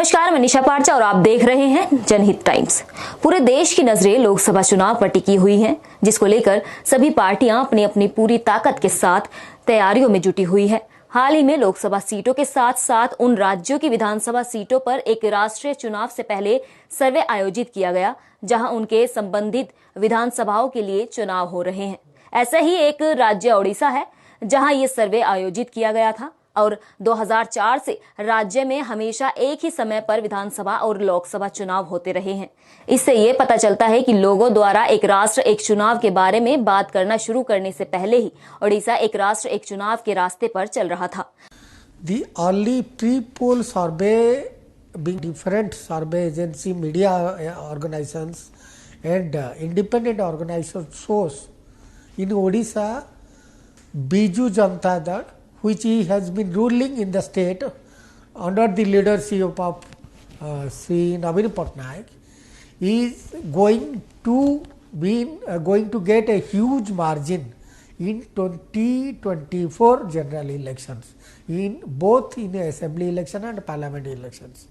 नमस्कार, मैं निशा पारचा और आप देख रहे हैं जनहित टाइम्स। पूरे देश की नजरें लोकसभा चुनाव पर टिकी हुई हैं, जिसको लेकर सभी पार्टियां अपनी अपनी पूरी ताकत के साथ तैयारियों में जुटी हुई है। हाल ही में लोकसभा सीटों के साथ साथ उन राज्यों की विधानसभा सीटों पर एक राष्ट्रीय चुनाव से पहले सर्वे आयोजित किया गया, जहां उनके संबंधित विधानसभाओं के लिए चुनाव हो रहे हैं। ऐसा ही एक राज्य ओडिशा है, जहां ये सर्वे आयोजित किया गया था और 2004 से राज्य में हमेशा एक ही समय पर विधानसभा और लोकसभा चुनाव होते रहे हैं। इससे ये पता चलता है कि लोगों द्वारा एक राष्ट्र एक चुनाव के बारे में बात करना शुरू करने से पहले ही ओडिशा एक राष्ट्र एक चुनाव के रास्ते पर चल रहा था। The early pre-poll survey, being different survey agency, media organizations and independent organizations shows in Odisha, Biju Janata Dal, which has been ruling in the state under the leadership of Sri Naveen Patnaik, is going to get a huge margin in 2024 general elections, in both in assembly election and parliament elections.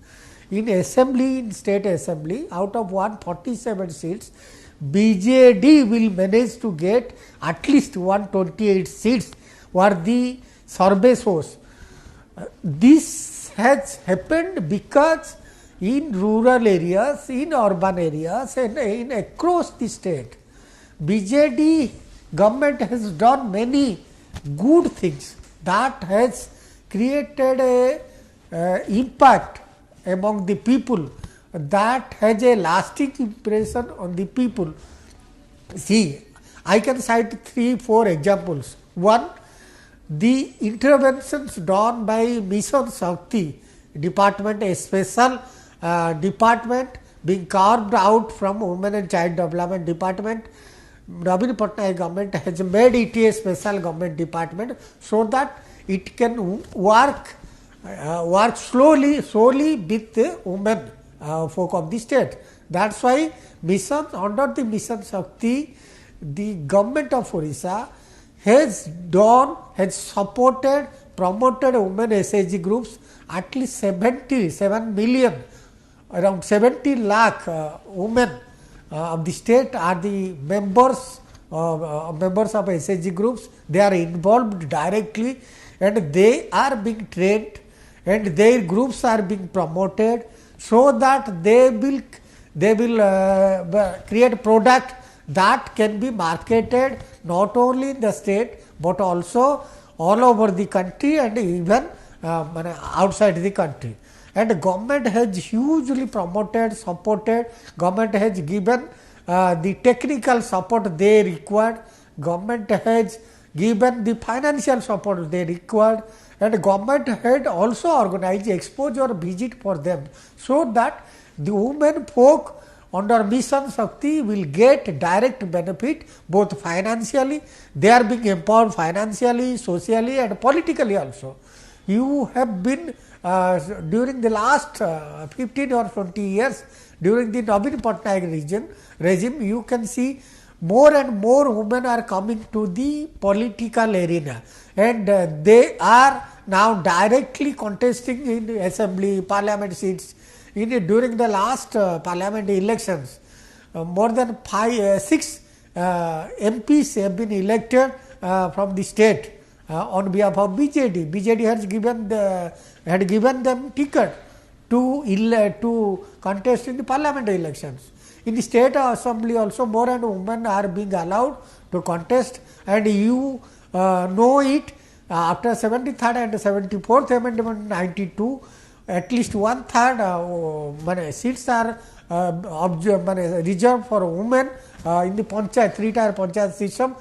In assembly, in state assembly, out of 147 seats, BJD will manage to get at least 128 seats, were the survey shows. This has happened because in rural areas, in urban areas and in across the state, BJD government has done many good things that has created a impact among the people, that has a lasting impression on the people. See, I can cite 3-4 examples. One, the interventions done by Mission Shakti department, a special department being carved out from Women and Child Development Department. Naveen Patnaik government has made it a special government department so that it can work solely with the women folk of the state. That's why mission, under the Mission Shakti, the government of Odisha has supported, promoted women SHG groups, at least 77 million, around 70 lakh women of the state are the members of SHG groups. They are involved directly and they are being trained and their groups are being promoted so that they will create product that can be marketed not only in the state but also all over the country and even outside the country. And government has hugely promoted, supported, government has given the technical support they required, government has given the financial support they required, and government had also organized exposure visit for them so that the women folk under Mission Shakti will get direct benefit both financially, they are being empowered financially, socially and politically also. You have been during the last 15 or 20 years, during the Naveen Patnaik regime, you can see more and more women are coming to the political arena and they are now directly contesting in assembly, parliament seats. During the last parliament elections, more than 6 MPs have been elected from the state on behalf of BJD. BJD had given them ticket to contest in the parliament elections. In the state assembly also more and women are being allowed to contest, and you know it, after 73rd and 74th amendment 92, at least 1/3 seats are reserved for women in the panchayat, 3-tier panchayat system.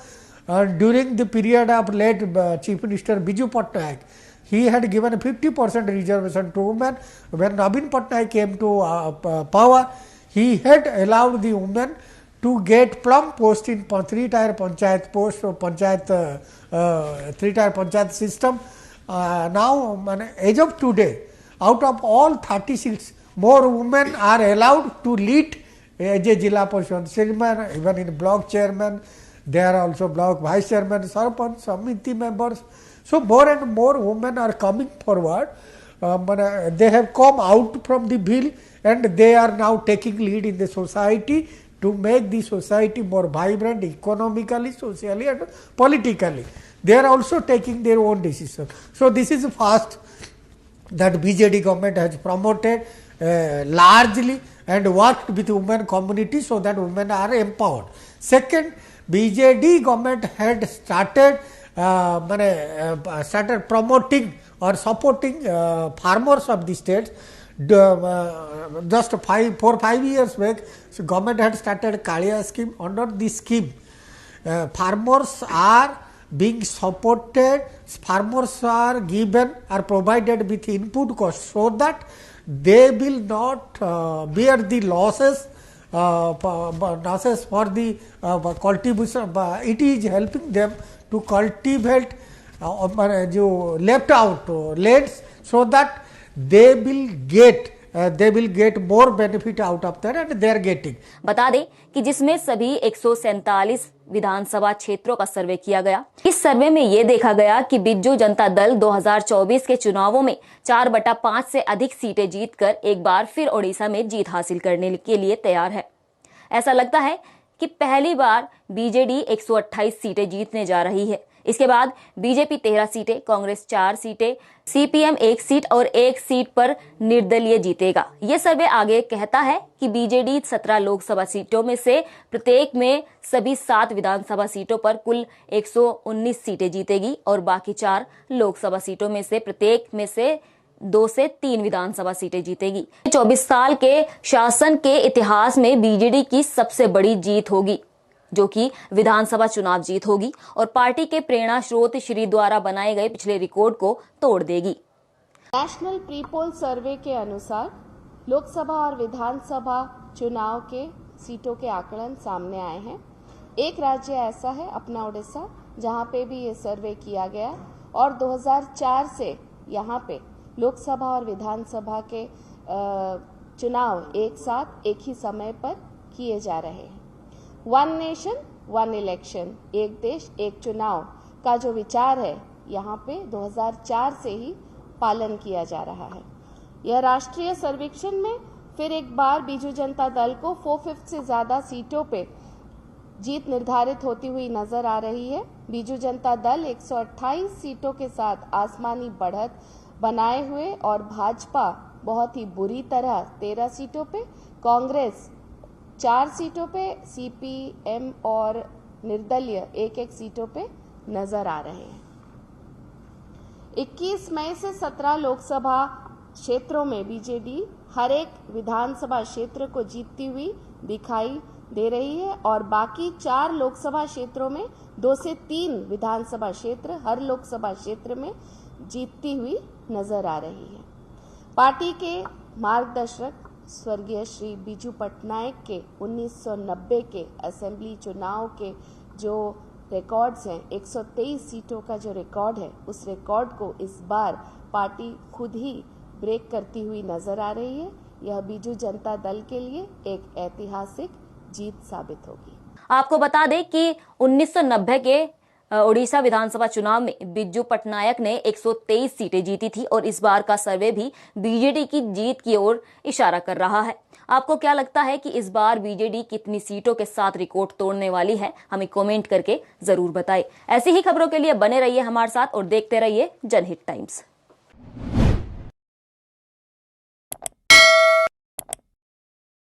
During the period of late Chief Minister Biju Patnaik, he had given 50% reservation to women. When Naveen Patnaik came to power, he had allowed the women to get plum post in 3-tier panchayat post, panchayat 3-tier panchayat system. Now, as of today, out of all 30 seats, more women are allowed to lead as a Jilla Parishad chairman, even in block chairman. There are also block vice chairman, sarpanch, samiti members. So more and more women are coming forward they have come out from the bill and they are now taking lead in the society to make the society more vibrant economically, socially and politically. They are also taking their own decisions. So this is first that BJD government has promoted largely and worked with women community so that women are empowered. Second, BJD government had started started promoting or supporting farmers of the states. Just 4 or 5 years back, so government had started Kaliya scheme. Under this scheme, farmers are being supported, farmers are given or provided with input cost so that they will not bear the losses for the cultivation. It is helping them to cultivate left out lands so that they will get more benefit out of that and they are getting. बता दें कि जिसमें सभी 147 विधानसभा क्षेत्रों का सर्वे किया गया। इस सर्वे में ये देखा गया कि बिज्जू जनता दल 2024 के चुनावों में 4/5 से अधिक सीटें जीतकर एक बार फिर ओडिशा में जीत हासिल करने के लिए तैयार है। ऐसा लगता है कि पहली बार बीजेडी 128 सीटें जीतने जा रही है। इसके बाद बीजेपी 13 सीटें, कांग्रेस 4 सीटें, सीपीएम 1 सीट और 1 सीट पर निर्दलीय जीतेगा। यह सर्वे आगे कहता है कि बीजेडी 17 लोकसभा सीटों में से प्रत्येक में सभी 7 विधानसभा सीटों पर कुल 119 सीटें जीतेगी और बाकी 4 लोकसभा सीटों में से प्रत्येक में से 2 से 3 विधानसभा सीटें जीतेगी। 24 साल के शासन के इतिहास में बीजेडी की सबसे बड़ी जीत होगी, जो कि विधानसभा चुनाव जीत होगी और पार्टी के प्रेरणा स्रोत श्री द्वारा बनाए गए पिछले रिकॉर्ड को तोड़ देगी। नेशनल प्री पोल सर्वे के अनुसार लोकसभा और विधानसभा चुनाव के सीटों के आकलन सामने आए हैं। एक राज्य ऐसा है अपना उड़ीसा, जहां पे भी ये सर्वे किया गया और 2004 से यहां पे लोकसभा और विधानसभा के चुनाव एक साथ एक ही समय पर किए जा रहे हैं। वन नेशन वन इलेक्शन, एक देश एक चुनाव का जो विचार है यहाँ पे 2004 से ही पालन किया जा रहा है। यह राष्ट्रीय सर्वेक्षण में फिर एक बार बीजू जनता दल को 4/5 से ज्यादा सीटों पे जीत निर्धारित होती हुई नजर आ रही है। बीजू जनता दल 128 सीटों के साथ आसमानी बढ़त बनाए हुए और भाजपा बहुत ही बुरी तरह 13 सीटों पे, कांग्रेस 4 सीटों पे, सीपीएम और निर्दलीय 1-1 सीटों पे नजर आ रहे हैं। 21 मई से 17 लोकसभा क्षेत्रों में बीजेडी हर एक विधानसभा क्षेत्र को जीतती हुई दिखाई दे रही है और बाकी 4 लोकसभा क्षेत्रों में 2 से 3 विधानसभा क्षेत्र हर लोकसभा क्षेत्र में जीतती हुई नजर आ रही है। पार्टी के मार्गदर्शक स्वर्गीय श्री बीजू पटनायक के 1990 के असेंबली चुनाव के जो रिकॉर्ड्स हैं, 123 सीटों का जो रिकॉर्ड है, उस रिकॉर्ड को इस बार पार्टी खुद ही ब्रेक करती हुई नजर आ रही है। यह बीजू जनता दल के लिए एक ऐतिहासिक जीत साबित होगी। आपको बता दें कि 1990 के ओडिशा विधानसभा चुनाव में बिज्जू पटनायक ने 123 सीटें जीती थी और इस बार का सर्वे भी बीजेडी की जीत की ओर इशारा कर रहा है। आपको क्या लगता है कि इस बार बीजेडी कितनी सीटों के साथ रिकॉर्ड तोड़ने वाली है? हमें कमेंट करके जरूर बताएं। ऐसी ही खबरों के लिए बने रहिए हमारे साथ और देखते रहिए जनहित टाइम्स।